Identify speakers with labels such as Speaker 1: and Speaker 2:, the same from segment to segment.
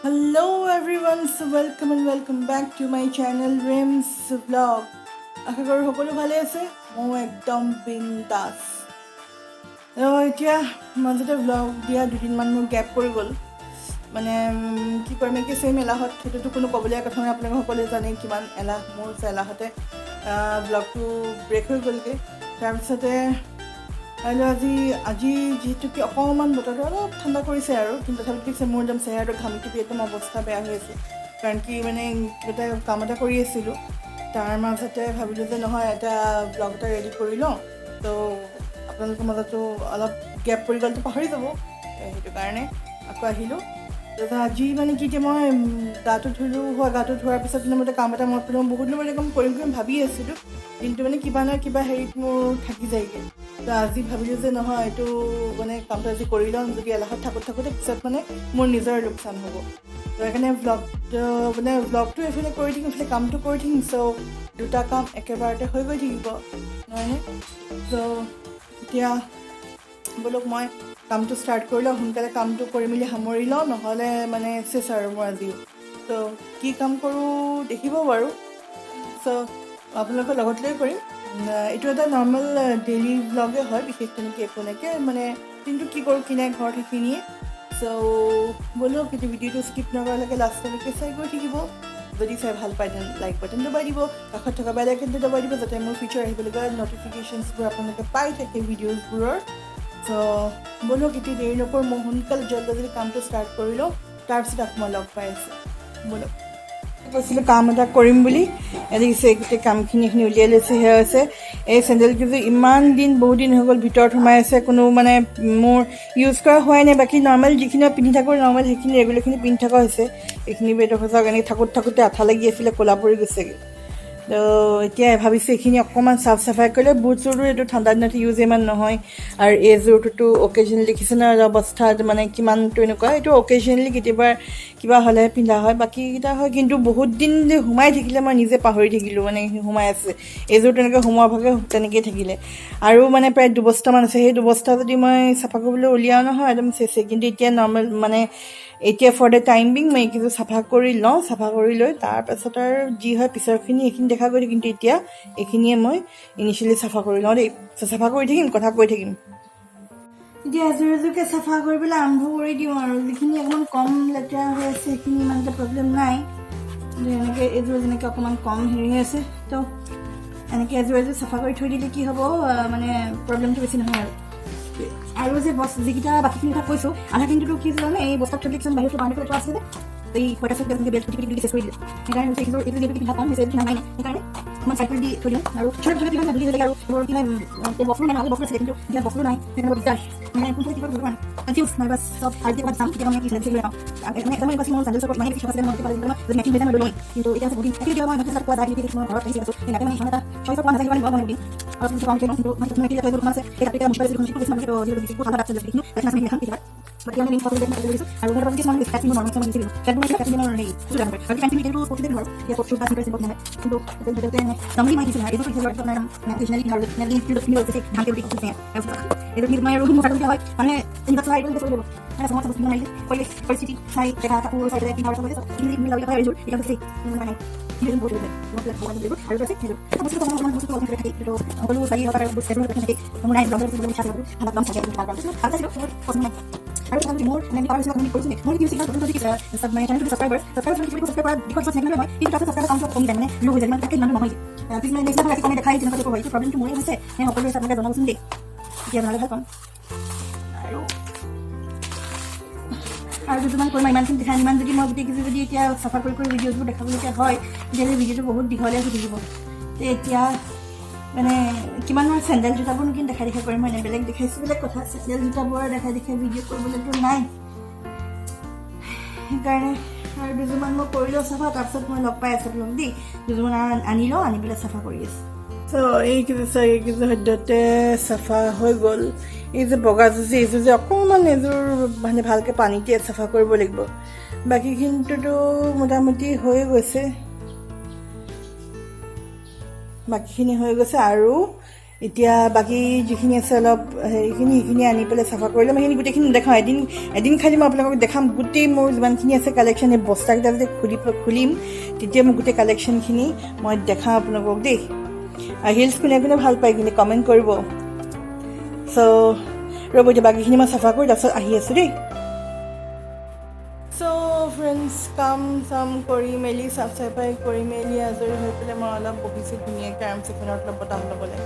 Speaker 1: Hello everyone, so welcome back to my channel Rim's Vlog. আশা কৰোঁ সকলো ভালে আছে। মই একদম বিন্দাস। এতিয়া মাজতে ভ্লগ দিয়া দুদিনমান মোৰ গেপ পৰি গ'ল। মানে কি কৰিম একে চেম এলাহত সেইটোতো কোনো ক'বলগীয়া কথা নাই, আপোনালোকে সকলোৱে জানে কিমান এলাহ মোৰ এলাহতে ভ্লগটো ব্ৰেক হৈ গ'লগৈ। তাৰপিছতে আজি যিহেতু কি অকণমান বতৰটো অলপ ঠাণ্ডা কৰিছে আৰু কিন্তু তথাপিতো দেখিছে মোৰ একদম চেহেৰাটো ঘামি টিপি একদম অৱস্থা বেয়া হৈ আছে। কাৰণ কি মানে কিবা এটা কাম এটা কৰি আছিলোঁ, তাৰ মাজতে ভাবিলোঁ যে নহয় এটা ব্লগ এটা ৰেডি কৰি লওঁ। তো আপোনালোকৰ মাজতো অলপ গেপ পৰি গ'লতো পাহৰি যাব, সেইটো কাৰণে আকৌ আহিলোঁ। তাৰপিছত আজি মানে কি এতিয়া মই গাটো ধুলোঁ, গাটো ধোৱাৰ পিছত মানে মই কাম এটা মনত পেলাওঁ। বহুত দিন মানে কৰিম ভাবি আছিলোঁ, কিন্তু মানে কিবা নহয় কিবা হেৰিত মোৰ থাকি যায়গৈ। তো আজি ভাবিলোঁ যে নহয় এইটো মানে কামটো আজি কৰি লওঁ, যদি এলাহত থাকোঁতে পিছত মানে মোৰ নিজৰ লোকচান হ'ব। তো সেইকাৰণে ভ্লগটো এইফালে কৰি থাকিম, এইফালে কামটো কৰি থাকিম। চ' দুটা কাম একেবাৰতে হৈ গৈ থাকিব নহয়নে? চ' এতিয়া বোলক মই কামটো ষ্টাৰ্ট কৰি লওঁ, সোনকালে কামটো কৰি মেলি সামৰি লওঁ, নহ'লে মানে চেচ আৰু মোৰ আজিও। ত' কি কাম কৰোঁ দেখিব বাৰু। চ' আপোনালোকৰ লগত লৈ কৰিম। এইটো এটা নৰ্মেল ডেইলি ভ্লগে হয়, বিশেষ তেনেকৈ একো নাইকৈ মানে কিন্তু কি কৰোঁ কি নাই ঘৰত সেইখিনিয়ে। চ' ব'লক এইটো ভিডিঅ'টো স্কিপ নকৰালৈকে লাষ্টলৈকে চাই গৈ থাকিব। যদি চাই ভাল পায় তেন্তে লাইক বাটন দবাই দিব, কাষত থকা বেল আইকনটো দবাই দিব, যাতে মোৰ ফিউচাৰ আহিবলগীয়া নটিফিকেশ্যনছবোৰ আপোনালোকে পাই থাকে ভিডিঅ'জবোৰৰ। চ' ব'লক এতিয়া দেৰি নকৰোঁ, মই সোনকালে জলদি কামটো ষ্টাৰ্ট কৰি লওঁ, তাৰপিছত আকৌ মই লগ পাই আছোঁ। ব'লক কৈছিলোঁ কাম এটা কৰিম বুলি, দেখিছে গোটেই কামখিনি উলিয়াই লৈছে। সেয়া হৈছে এই চেণ্ডেলকেইযোৰ বহুত দিন হৈ গ'ল ভিতৰত সোমাই আছে, কোনো মানে মোৰ ইউজ কৰা হোৱাই নাই। বাকী নৰ্মেল যিখিনি পিন্ধি থাকোঁ নৰ্মেল সেইখিনি ৰেগুলাৰখিনি পিন্ধি থকা হৈছে। এইখিনি বেদৰ সঁচাক এনেকৈ থাকোঁতে আঠা লাগি আছিলে, ক'লা পৰি গৈছেগৈ। তো এতিয়া ভাবিছোঁ এইখিনি অকণমান চাফ চাফাই কৰিলে। বুট চুটটো এইটো ঠাণ্ডা দিনত ইউজ ইমান নহয়, আৰু এইযোৰটোতো অকেজনেলি দেখিছে ন অৱস্থাত মানে কিমানটো এনেকুৱা, এইটো অকেজনেলি কেতিয়াবা কিবা হ'লেহে পিন্ধা হয়, বাকীকেইটা হয়। কিন্তু বহুত দিন যে সোমাই থাকিলে মই নিজে পাহৰি থাকিলোঁ মানে সোমাই আছে। এইযোৰ তেনেকৈ সোমোৱাৰ ভাগে তেনেকৈয়ে থাকিলে, আৰু মানে প্ৰায় দুবস্তামান আছে। সেই দুবস্তা যদি মই চাফা কৰিবলৈ উলিয়াওঁ নহয় একদম চেছে। কিন্তু এতিয়া নৰ্মেল মানে এতিয়া ফৰ দ্য টাইম বিং মই এইকেইযোৰ চাফা কৰি লওঁ, চাফা কৰি লৈ তাৰপাছত আৰু যি হয় পিছৰখিনি এইখিনি দেখা গৈ। কিন্তু এতিয়া এইখিনিয়ে মই ইনিচিয়েলি চাফা কৰি লওঁ দেই। চাফা কৰি থাকিম, কথা কৈ থাকিম। এতিয়া এযোৰকে চাফা কৰিবলৈ আৰম্ভ কৰি দিওঁ আৰু যিখিনি অকণমান কম লেতেৰা হৈ আছে সেইখিনি ইমান এটা প্ৰব্লেম নাই। এনেকৈ এইযোৰ যেনেকৈ অকণমান কম হেৰি হৈ আছে, তো এনেকৈ এযোৰ চাফা কৰি থৈ দিলে কি হ'ব মানে প্ৰব্লেমটো বেছি নহয় আৰু যে যিকেইটা বাকীখিনি কথা কৈছোঁ আধা কিন্তু কি জানে এই বস্তাত থৈ কিছুমান বাহিৰটো বান্ধি কৰি থোৱা আছিলে, এই পইচা চব বেল খুটি চেছ কৰি দিলে। সেইকাৰণে এইটো যিহেতু পিন্ধা কম হৈছে নাই সেইকাৰণে অকণমান চাইড কৰি দি থৈ দিওঁ। আৰু ছোট ছোট কিবা ভাবি লাগে আৰু বস্তু নাই, বস্তু আছে কিন্তু এতিয়া বস্তু নাই, সেইকাৰণে দিগদাৰ মানে কোনটো কিবা কৰিব কনফিউজ নাই। বাছ চব আজি ক'ৰবাত যাম কেতিয়াবা মই কি চেঞ্জ কৰি লওঁ একদম বাছি মোৰ চেঞ্জ মানে কিছু আছে মই যদি মেচিন বেজা লৈ কিন্তু এতিয়া আছে বহুত এতিয়া মই ভাবিছোঁ পোৱা যায় কিন্তু মই ঘৰত আহি আছোঁ সেইকাৰণে মানে এটা চইচ পোৱা নাযায় কিবা মই দিম আৰু কিছু কম কিন্তু মই কি কৰিব আছে এই এটা মোবাইল যিটো কিছুমান যিটো ভাল আছে কিন্তু এটা আমি দেখাম কিবা বাকি আমি ফটো দেখি দিছো আৰু মোৰ কিছু মানে স্কেচিং নৰ্মাল মই দিছিলো সেইটো মই স্কেচিং নৰ্মাল নেই সেইটো জানো আৰু কান্টি ভিডিঅটো ফটো দিম আৰু এই ফটো শুট কৰিছে বহুত মানে কিন্তু ভিডিঅতে নৰ্মালি মই দিছিলো এইটো কিছু এটা মানে নেচনেলি ভাল নেলি ফিল্ড অফ নিউজ আছে ভালকে দেখি দিছে এইটো কি মই ৰুম কাটন হয় মানে ইনভাইট লাইট দিছো দেব মানে সমস্ত বস্তু নাই পরিস্থিতি চাই দেখা কাপড় সাইডে কি ভালো আছে ইংলিশ মিলা লাগা রেজুল এটা হচ্ছে মানে ইংলিশ বলতে হবে মতলব ভালো দেব আর আছে কিন্তু সমস্ত কোনো বস্তু অনেক থাকে তো বলু সাই হবে বুঝতে পারবে থাকে আমরা নাই ব্লগার বলে সাথে ভালো কাম থাকে ভালো আছে প্রথমে আৰু আমি মোৰ মানে পাৰছ আমি কৰিছো মোৰ কি সিগনেল যদি সব মানে channel subscriber subscribe because of negative হয় কিন্তু তাতে সাবস্ক্রাইব কাউন্ট কম যায় মানে লো হৈ যায় মানে তাকে ইমান নহয় প্লিজ মানে নেক্সট টাইম কমেন্ট দেখাই যেনেকৈ হয় প্ৰবলেমটো মোৰে হৈছে মই সকলোৰে সাথে জনাবচোন দেই এতিয়া ভালে ভাল পাম আৰু কিছুমান কৰিম ইমানখিনি দেখা ইমান যদি মই গোটেই কিছু যদি এতিয়া চাফা কৰি ভিডিঅ'বোৰ দেখাবলগীয়া হয় তেতিয়াহ'লে ভিডিঅ'টো বহুত দীঘলীয়া হৈ থাকিব। তো এতিয়া মানে কিমান মই চেণ্ডেল জোতাবোৰ কিন্তু দেখাই কৰিম হয় নাই, বেলেগ দেখাইছোঁ বেলেগ কথা, চেণ্ডেল জোতাবোৰ দেখাই ভিডিঅ' কৰিবলৈতো নাই। সেইকাৰণে আৰু দুযোৰমান মই কৰি লওঁ চাফা, তাৰপিছত মই লগ পাই আছোঁ লগ দেই দুযোৰমান আনি লওঁ, আনি পেলাই চাফা কৰি আছোঁ। চ' এইকেইযোৰ সদ্যহতে চাফা হৈ গ'ল। এই যে বগা যুঁজি এইযোৰ যে অকণমান এইযোৰ মানে ভালকৈ পানীতে চাফা কৰিব লাগিব, বাকীখিনিতো মোটামুটি হৈ গৈছে, বাকীখিনি হৈ গৈছে। আৰু এতিয়া বাকী যিখিনি আছে অলপ সেইখিনি আনি পেলাই চাফা কৰি ল'ম। সেইখিনি গোটেইখিনি দেখাওঁ এদিন খালি মই আপোনালোকক দেখাম গোটেই মোৰ যিমানখিনি আছে কালেকশ্যন। এই বস্তাকেইটা যেতিয়া খুলিম তেতিয়া মই গোটেই কালেকশ্যনখিনি মই দেখাওঁ আপোনালোকক দেই। আৰু হিলছ কোনে কোনে ভাল পায় কিন্তু কমেণ্ট কৰিব। চ' ৰ'ব এতিয়া বাকীখিনি মই চাফা কৰি তাৰপিছত আহি আছোঁ দেই। চ' ফ্ৰেণ্ডছ কাম চাম কৰি মেলি চাফ চাফাই কৰি মেলি আজৰি হৈ পেলাই মই অলপ বহিছোঁ ধুনীয়াকৈ আৰামছে ফেনত অলপ বতাহ ল'বলৈ।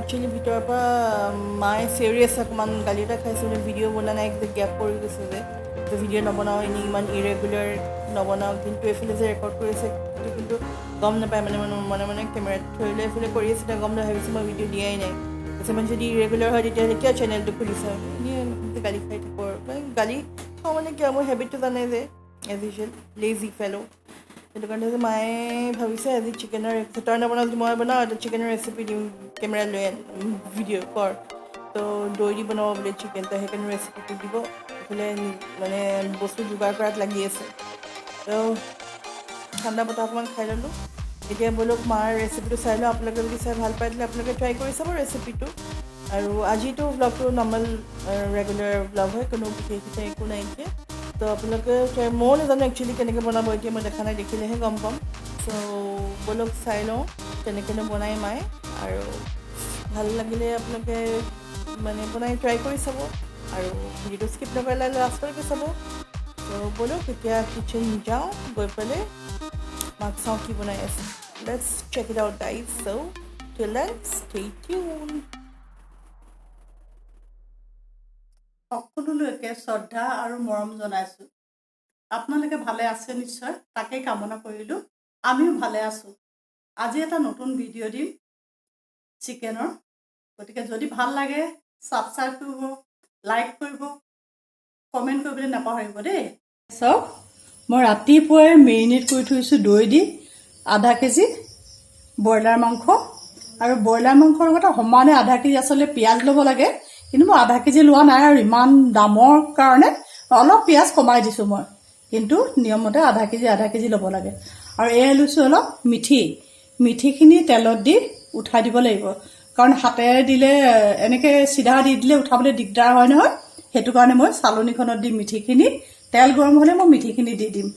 Speaker 1: একচুৱেলি ভিতৰৰ পৰা মায়ে চিঞৰি আছে, অকণমান গালি এটা খাইছোঁ মানে ভিডিঅ' বনোৱা নাই, গেপ পৰি গৈছে যে ভিডিঅ' নবনাওঁ, এনেই ইমান ইৰেগুলাৰ নবনাওঁ। কিন্তু এইফালে যে ৰেকৰ্ড কৰি আছে সেইটো কিন্তু গম নাপায় মানে কেমেৰাত থৈ লৈ এইফালে কৰি আছে, গম নাভাবিছোঁ মই ভিডিঅ' দিয়াই নাই। কিছুমান যদি ইৰেগুলাৰ হয় তেতিয়াহ'লে কিয় চেনেলটো খুলিছে, এনেই গালি খাই থাকোঁ আৰু গালি খাওঁ মানে কিয় মোৰ হেবিটটো জানে যে এজ ইউজুৱেল লেজি ফেলো। সেইটো কাৰণে যে মায়ে ভাবিছে আজি চিকেনৰ তই নবনাওঁ মই বনাওঁ, এটা চিকেনৰ ৰেচিপি দিম কেমেৰা লৈ ভিডিঅ' কৰ। তো দৈ দি বনাব বোলে চিকেন, তো সেইকাৰণে ৰেচিপিটো দিব এইফালে মানে বস্তু যোগাৰ কৰাত লাগি আছে। তো ঠাণ্ডা বতাহ অকণমান খাই ল'লোঁ। এতিয়া ব'লক মাৰ ৰেচিপিটো চাই লওঁ। আপোনালোকে যদি চাই ভাল পাই দিলে আপোনালোকে ট্ৰাই কৰি চাব ৰেচিপিটো। আৰু আজিতো ব্লগটো নৰ্মেল ৰেগুলাৰ ব্লগ হয়, কোনো বিশেষ একো নাইকিয়া। তো আপোনালোকে ময়ো নাজানো একচুৱেলি কেনেকৈ বনাব, এতিয়া মই দেখা নাই, দেখিলেহে গম পাম। চ' ব'লক চাই লওঁ তেনেকৈনো বনাই মায়ে। আৰু ভাল লাগিলে আপোনালোকে মানে বনাই ট্ৰাই কৰি চাব আৰু ভিডিঅ'টো স্কিপ নকৰিলে লাষ্টলৈকে চাব। ত' ব'লক এতিয়া কিচেন যাওঁ, গৈ পেলাই মাক চাওঁ কি বনাই আছে। Let's check it out guys. So' till then stay tune.
Speaker 2: সকলোলৈকে শ্ৰদ্ধা আৰু মৰম জনাইছোঁ। আপোনালোকে ভালে আছে নিশ্চয়, তাকেই কামনা কৰিলোঁ। আমিও ভালে আছোঁ। আজি এটা নতুন ভিডিঅ' দিম চিকেনৰ, গতিকে যদি ভাল লাগে ছাবস্ক্ৰাইব কৰিব, লাইক কৰিব, কমেণ্ট কৰিবলৈ নাপাহৰিব দেই। চাওক, মই ৰাতিপুৱাই মেৰিনেট কৰি থৈছোঁ দৈ দি আধা কেজি ব্ৰইলাৰ মাংস। আৰু ব্ৰইলাৰ মাংসৰ লগতে সমানে আধা কেজি আচলতে পিঁয়াজ ল'ব লাগে, কিন্তু মই আধা কেজি লোৱা নাই আৰু ইমান দামৰ কাৰণে অলপ পিঁয়াজ কমাই দিছোঁ মই, কিন্তু নিয়মমতে আধা কেজি ল'ব লাগে। আৰু এয়া লৈছোঁ অলপ মিঠিখিনি তেলত দি উঠাই দিব লাগিব, কাৰণ হাতেৰে দিলে এনেকৈ চিধা দি দিলে উঠাবলৈ দিগদাৰ হয় নহয়। সেইটো কাৰণে মই চালনীখনত দি মিঠিখিনি, তেল গৰম হ'লে মই মিঠিখিনি দি দিম।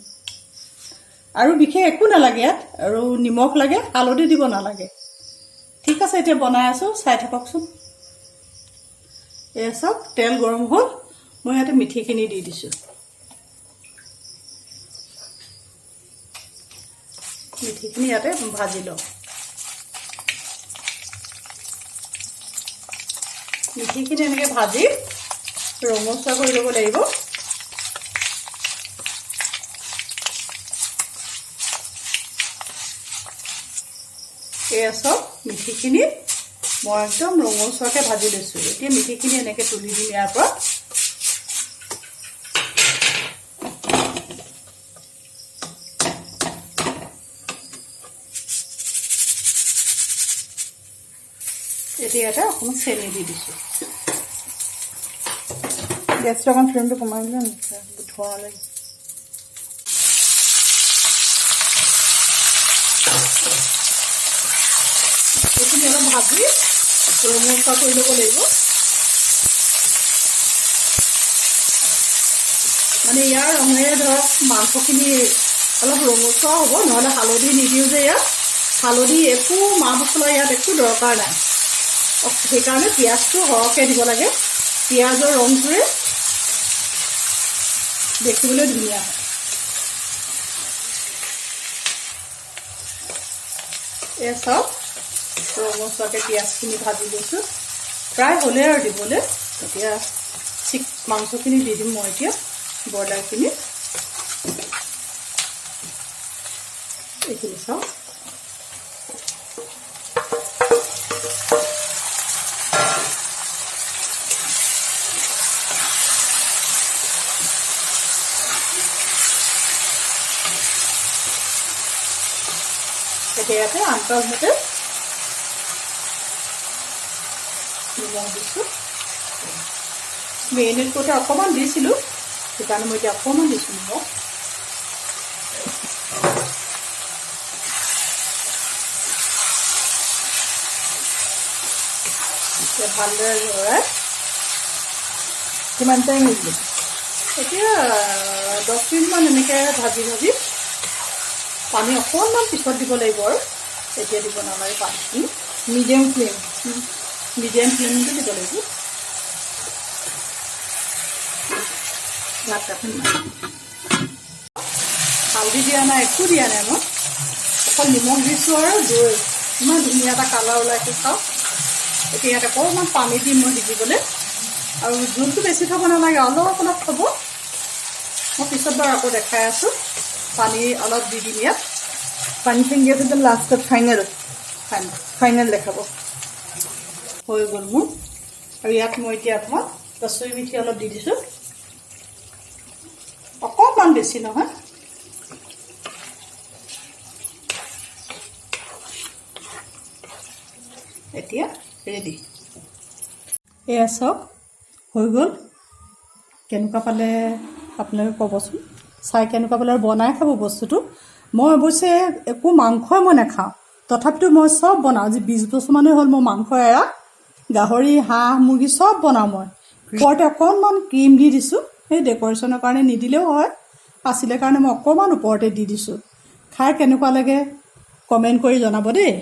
Speaker 2: আৰু বিশেষ একো নালাগে ইয়াত, আৰু নিমখ লাগে, হালধি দিব নালাগে। ঠিক আছে, এতিয়া বনাই আছোঁ, চাই থাককচোন। এয়া চাওক, তেল গৰম হ'ল, মই ইয়াতে মিঠিখিনি দি দিছোঁ। মিঠিখিনি ইয়াতে ভাজি লওঁ। মিঠিখিনি এনেকৈ ভাজি ৰঙচুৱা কৰি ল'ব লাগিব। এয়া চাওক, মিঠিখিনি মই একদম ৰঙচুৱাকৈ ভাজি লৈছোঁ। এতিয়া মিঠিখিনি এনেকৈ তুলি দিম ইয়াৰ পৰা। এতিয়া ইয়াতে অকণমান চেনি দি দিছোঁ।
Speaker 1: গেছটো অকণ ফ্লেমটো কমাই দিলে ধোঁৱা লাগে।
Speaker 2: এইখিনি অলপ ভাজি ৰঙচুৱা কৰি ল'ব লাগিব। মানে ইয়াৰ ৰঙেৰে ধৰক মাংসখিনি অলপ ৰঙচুৱা হ'ব, নহ'লে হালধি নিদিওঁ যে ইয়াত। হালধি একো মা মছলা ইয়াত একো দৰকাৰ নাই। সেইকাৰণে পিঁয়াজটো সৰহকৈ দিব লাগে, পিঁয়াজৰ ৰংটোৱে দেখিবলৈ ধুনীয়া হয়। এয়া চাওক, ৰঙচুৱাকৈ পিঁয়াজখিনি ভাজি লৈছোঁ, প্ৰায় হ'লে আৰু দিবলৈ। এতিয়া মাংসখিনি দি দিম মই এতিয়া, ব্ৰইলাৰখিনি। এইখিনি চাওক, এতিয়া ইয়াতে আন্দাজমতে নিমখ দিছোঁ। মেৰিনেট কৰোঁতে অকণমান দিছিলোঁ, সেইকাৰণে মই এতিয়া অকণমান দিছোঁ নিমখ। ভালদৰে লৰাই
Speaker 1: কিমান টাইম লাগিব?
Speaker 2: এতিয়া 10 মিনিটমান এনেকৈ ভাজি ভাজি পানী অকণমান পিছত দিব লাগিব আৰু এতিয়া দিব নালাগে পানীখিনি
Speaker 1: মিডিয়াম ফ্লেম
Speaker 2: মিডিয়াম ফ্লেমতে দিব লাগিব ভাত কাপোৰ হালধি দিয়া নাই একো দিয়া নাই মই অকল নিমখ দিছোঁ আৰু দৈ ইমান ধুনীয়া এটা কালাৰ ওলাইছে চাওক এতিয়া ইয়াত অকণমান পানী দিম মই সিজিবলৈ আৰু জোলটো বেছি থ'ব নালাগে অলপ অলপ থ'ব মই পিছত বাৰু আকৌ দেখাই আছোঁ পানী অলপ দি দিম ইয়াত
Speaker 1: পানী খিনি দিয়াৰ পিছত লাষ্টত ফাইনেল দেখাব
Speaker 2: হৈ গ'ল মোৰ আৰু ইয়াত মই এতিয়া অকণমান কচুৰি মেথি অলপ দি দিছোঁ অকণমান বেছি নহয় এতিয়া ৰেডি এয়া চাওক হৈ গ'ল কেনেকুৱা পালে আপোনালোকে ক'বচোন চাই কেনেকুৱা পালে আৰু বনাই খাব বস্তুটো মই অৱশ্যে একো মাংসই মই নাখাওঁ তথাপিতো মই চব বনাওঁ আজি 20 বছৰমানেই হ'ল মই মাংস এৰা গাহৰি হাঁহ মুৰ্গী চব বনাওঁ মই ওপৰতে অকণমান ক্ৰীম দি দিছোঁ সেই ডেক'ৰেশ্যনৰ কাৰণে নিদিলেও হয় আছিলে কাৰণে মই অকণমান ওপৰতে দি দিছোঁ খাই কেনেকুৱা লাগে কমেণ্ট কৰি জনাব দেই